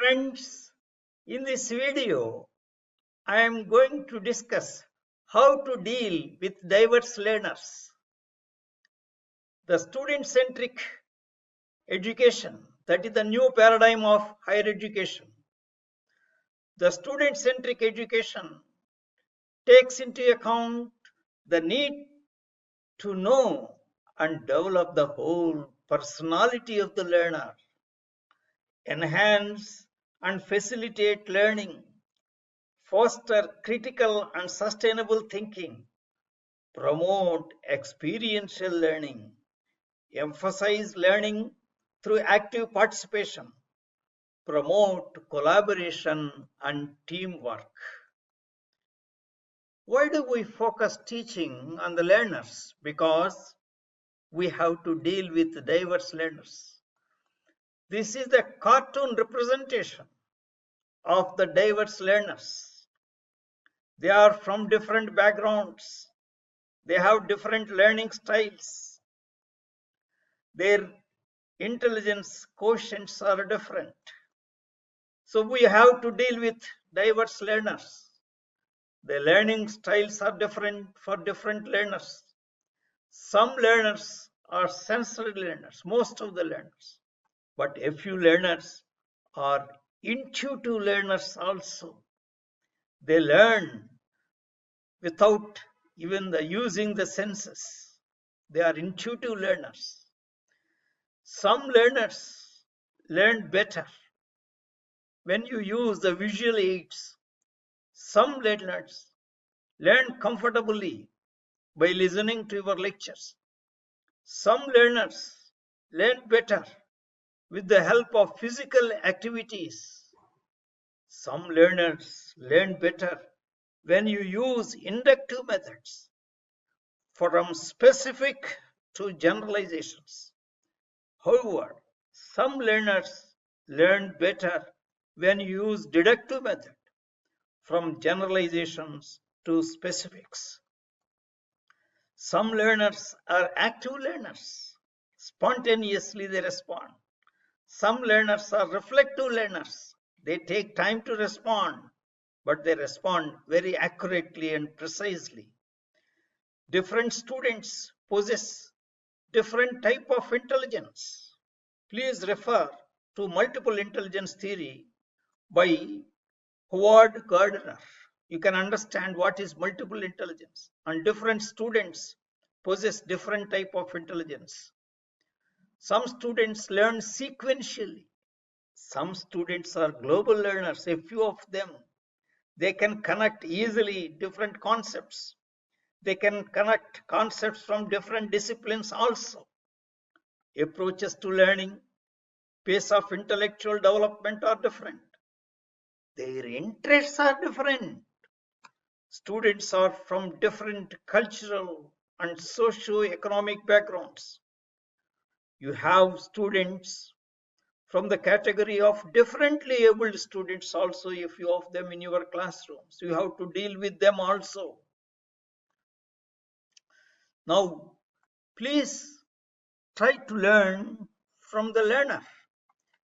Friends, in this video, I am going to discuss how to deal with diverse learners. The student-centric education, that is the new paradigm of higher education. The student-centric education takes into account the need to know and develop the whole personality of the learner, enhance and facilitate learning, foster critical and sustainable thinking, promote experiential learning, emphasize learning through active participation, promote collaboration and teamwork. Why do we focus teaching on the learners? Because we have to deal with diverse learners. This is the cartoon representation of the diverse learners. They are from different backgrounds. They have different learning styles. Their intelligence quotients are different. So we have to deal with diverse learners. The learning styles are different for different learners. Some learners are sensory learners, most of the learners. But a few learners are intuitive learners also. They learn without even using the senses. They are intuitive learners. Some learners learn better when you use the visual aids. Some learners learn comfortably by listening to your lectures. Some learners learn better with the help of physical activities. Some learners learn better when you use inductive methods, from specific to generalizations. However, some learners learn better when you use deductive method, from generalizations to specifics. Some learners are active learners. Spontaneously they respond. Some learners are reflective learners. They take time to respond, but they respond very accurately and precisely. Different students possess different type of intelligence. Please refer to multiple intelligence theory by Howard Gardner. You can understand what is multiple intelligence, and different students possess different type of intelligence. Some students learn sequentially. Some students are global learners, a few of them. They can connect easily different concepts. They can connect concepts from different disciplines also. Approaches to learning, pace of intellectual development are different. Their interests are different. Students are from different cultural and socio-economic backgrounds. You have students from the category of differently abled students also, a few of them in your classrooms. You have to deal with them also. Now, please try to learn from the learner.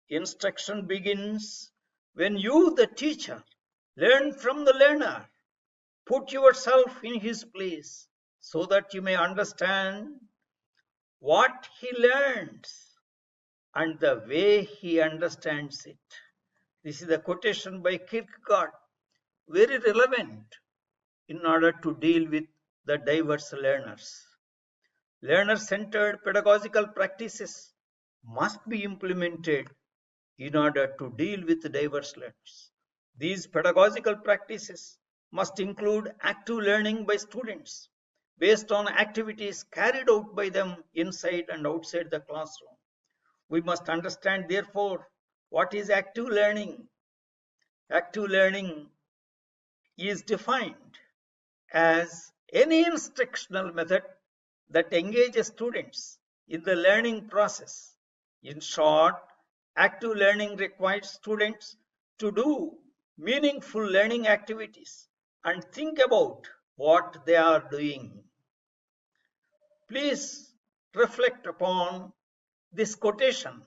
Instruction begins when you, the teacher, learn from the learner. Put yourself in his place so that you may understand what he learns and the way he understands it. This is a quotation by Kierkegaard, very relevant in order to deal with the diverse learners. Learner-centered pedagogical practices must be implemented in order to deal with diverse learners. These pedagogical practices must include active learning by students based on activities carried out by them inside and outside the classroom. We must understand, therefore, what is active learning. Active learning is defined as any instructional method that engages students in the learning process. In short, active learning requires students to do meaningful learning activities and think about what they are doing. Please reflect upon this quotation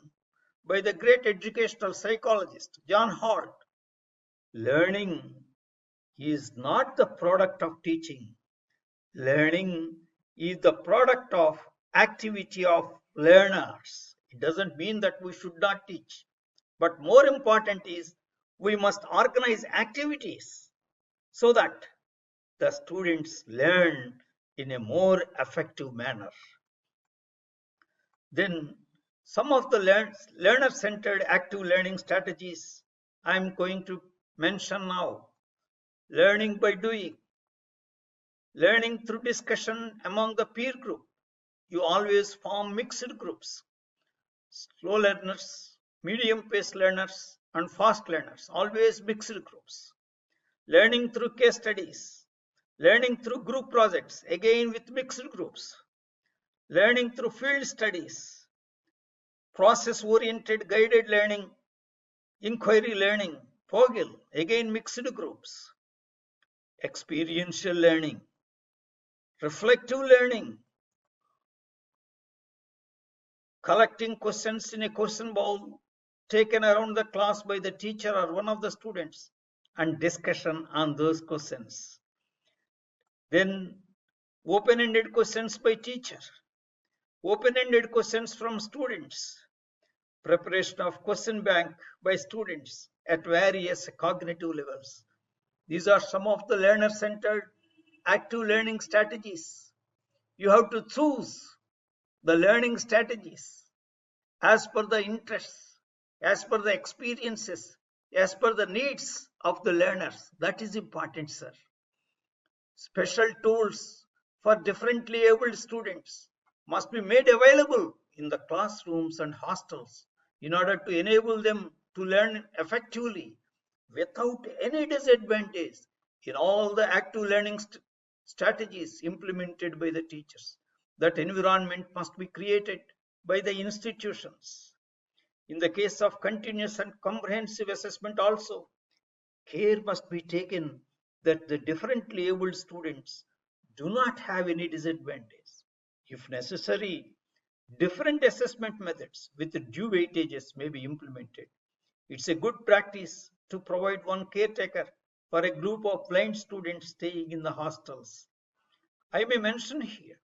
by the great educational psychologist John Holt. Learning is not the product of teaching. Learning is the product of activity of learners. It doesn't mean that we should not teach, but more important is we must organize activities so that the students learn in a more effective manner. Then some of the learner-centered active learning strategies I am going to mention now. Learning by doing, learning through discussion among the peer group. You always form mixed groups, slow learners, medium-paced learners, and fast learners, always mixed groups. Learning through case studies, learning through group projects, again with mixed groups. Learning through field studies, process-oriented guided learning, inquiry learning, POGIL, again mixed groups. Experiential learning, reflective learning, collecting questions in a question bowl taken around the class by the teacher or one of the students, and discussion on those questions. Then open-ended questions by teacher, open-ended questions from students, preparation of question bank by students at various cognitive levels. These are some of the learner-centered active learning strategies. You have to choose the learning strategies as per the interests, as per the experiences, as per the needs of the learners. That is important, sir. Special tools for differently abled students must be made available in the classrooms and hostels in order to enable them to learn effectively without any disadvantage in all the active learning strategies implemented by the teachers. That environment must be created by the institutions. In the case of continuous and comprehensive assessment also, care must be taken that the differently abled students do not have any disadvantage. If necessary, different assessment methods with due weightages may be implemented. It's a good practice to provide one caretaker for a group of blind students staying in the hostels. I may mention here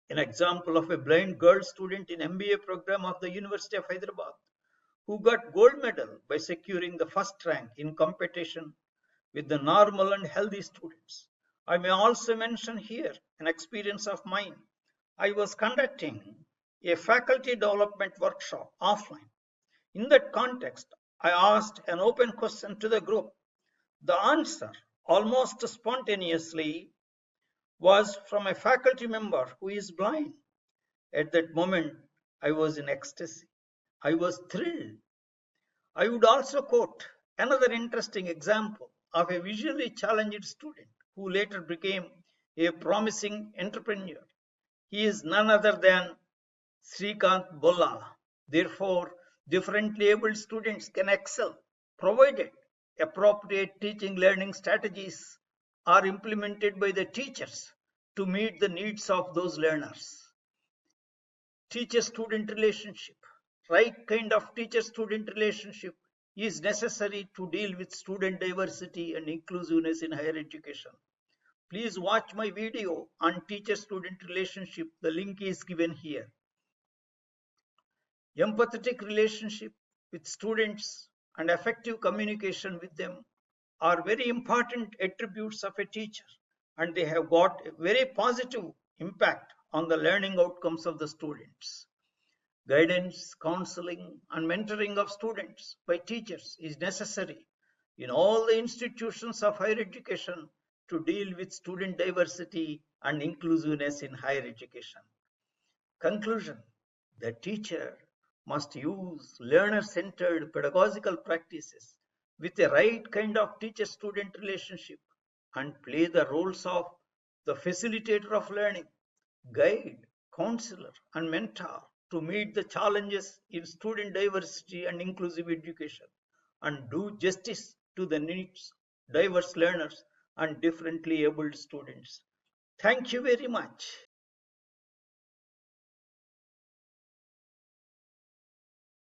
an example of a blind girl student in MBA program of the University of Hyderabad who got gold medal by securing the first rank in competition with the normal and healthy students. I may also mention here an experience of mine. I was conducting a faculty development workshop offline. In that context, I asked an open question to the group. The answer, almost spontaneously, was from a faculty member who is blind. At that moment, I was in ecstasy. I was thrilled. I would also quote another interesting example of a visually challenged student who later became a promising entrepreneur. He is none other than Srikant Bolla. Therefore, differently abled students can excel, provided appropriate teaching learning strategies are implemented by the teachers to meet the needs of those learners. Teacher-student relationship. Right kind of teacher-student relationship is necessary to deal with student diversity and inclusiveness in higher education. Please watch my video on teacher-student relationship. The link is given here. Empathetic relationship with students and effective communication with them are very important attributes of a teacher, and they have got a very positive impact on the learning outcomes of the students. Guidance, counseling, and mentoring of students by teachers is necessary in all the institutions of higher education to deal with student diversity and inclusiveness in higher education. Conclusion: the teacher must use learner-centered pedagogical practices with the right kind of teacher-student relationship and play the roles of the facilitator of learning, guide, counselor, and mentor to meet the challenges in student diversity and inclusive education and do justice to the needs of diverse learners and differently abled students. Thank you very much.